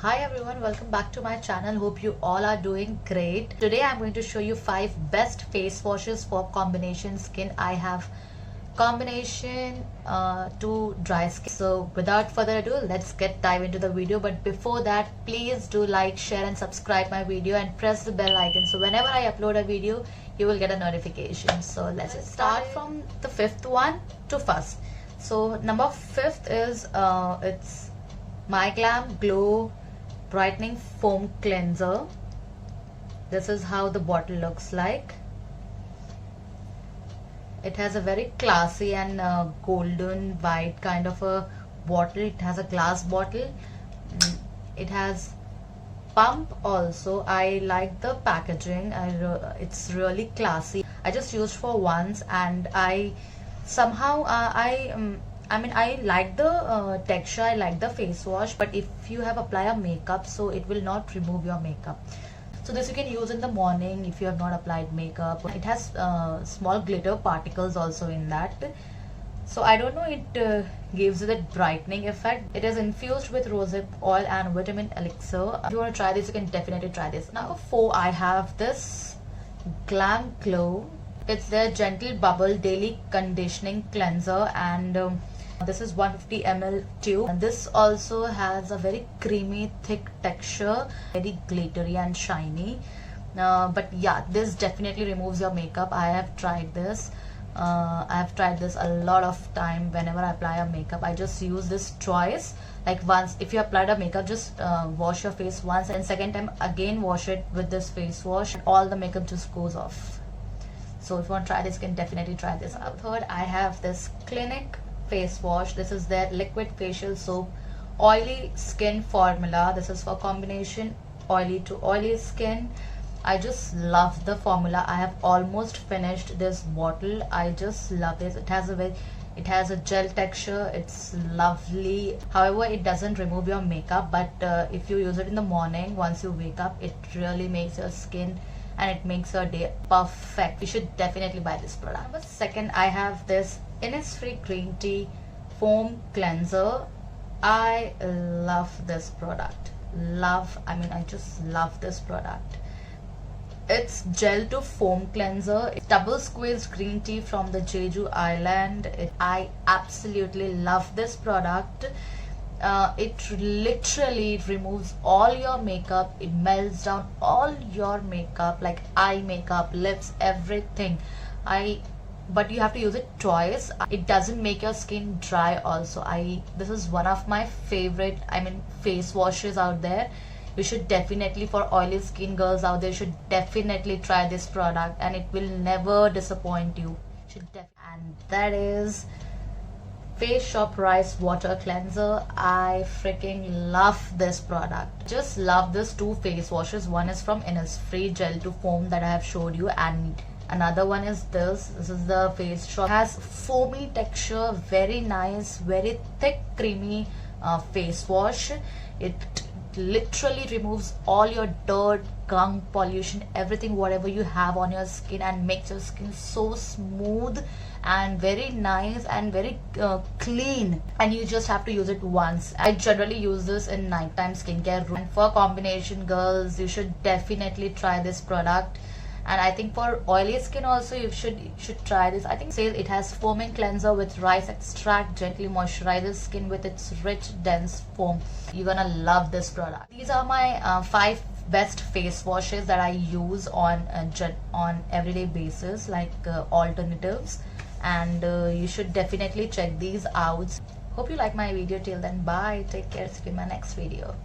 Hi everyone, welcome back to my channel. Hope you all are doing great. Today I'm going to show you 5 best face washes for combination skin. I have combination to dry skin. So without further ado, let's dive into the video. But before that, please do like, share and subscribe my video and press the bell icon. So whenever I upload a video, you will get a notification. So let's start from the 5th one to first. So number 5th is it's MyGlam Glow Brightening Foam Cleanser. This is how the bottle looks like. It has a very classy and golden white kind of a bottle. It has a glass bottle. It has pump also. I like the packaging. It's really classy. I just used for once and I somehow I like the texture, I like the face wash, but if you have applied a makeup, so it will not remove your makeup. So this you can use in the morning if you have not applied makeup. It has small glitter particles also in that. So I don't know, it gives you that brightening effect. It is infused with rosehip oil and vitamin elixir. If you want to try this, you can definitely try this. Number 4, I have this Glam Glow. It's their Gentle Bubble Daily Conditioning Cleanser, and this is 150 ml tube, and this also has a very creamy thick texture, very glittery and shiny. But yeah, this definitely removes your makeup. I have tried this. I have tried this a lot of time. Whenever I apply a makeup, I just use this twice. Like once, if you applied a makeup, just wash your face once, and second time again wash it with this face wash. All the makeup just goes off. So if you want to try this, you can definitely try this out. Third, I have this Clinique face wash. This is their liquid facial soap oily skin formula. This is for combination oily to oily skin. I just love the formula. I have almost finished this bottle. I just love this. It has a gel texture. It's lovely. However, it doesn't remove your makeup, but if you use it in the morning once you wake up, it really makes your skin and it makes your day perfect. You should definitely buy this product. Number 2, I have this Innisfree Green Tea Foam Cleanser. I love this product. I just love this product. It's gel to foam cleanser. It's double squeezed green tea from the Jeju Island. I absolutely love this product. It literally removes all your makeup. It melts down all your makeup, like eye makeup, lips, everything. But you have to use it twice. It doesn't make your skin dry also. This is one of my favorite face washes out there. You should definitely, for oily skin girls out there, you should definitely try this product and it will never disappoint you. And that is Face Shop Rice Water Cleanser. I freaking love this product. Just love this 2 face washes. One is from Innisfree Gel to Foam that I have showed you, and another one is this. This is the Face Shop. It has foamy texture, very nice, very thick, creamy face wash. It literally removes all your dirt, gunk, pollution, everything whatever you have on your skin, and makes your skin so smooth and very nice and very clean. And you just have to use it once. I generally use this in nighttime skincare routine. And for combination girls, you should definitely try this product. And I think for oily skin also, you should try this. I think it says it has foaming cleanser with rice extract, gently moisturizes skin with its rich dense foam. You're gonna love this product. These are my 5 best face washes that I use on everyday basis, like alternatives, and you should definitely check these out. Hope you like my video. Till then, bye, take care, see you in my next video.